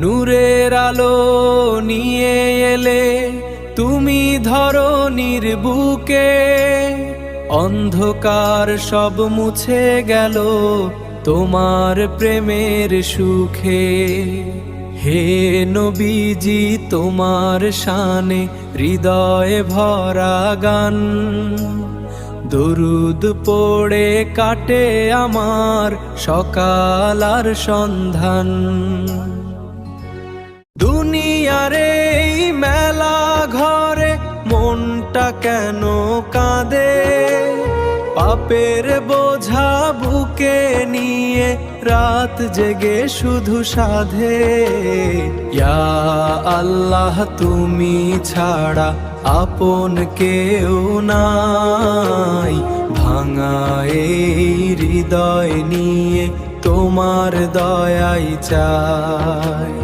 নূরের আলো নিয়ে এলে তুমি ধরণীর বুকে, অন্ধকার সব মুছে গেল তোমার প্রেমের সুখে। হে নবীজি তোমার শানে হৃদয়ে ভরা গান, দরুদ পড়ে কাটে আমার সকাল আর সন্ধান। দুনিয়ার এই মেলা ঘরে মনটা কেন কাঁদে, পাপের বোঝা বুকে নিয়ে রাত জেগে শুধু সাধে। ইয়া আল্লাহ তুমি ছাড়া আপন কেউ নাই, ভাঙা এই হৃদয় নিয়ে তোমার দয়াই চাই।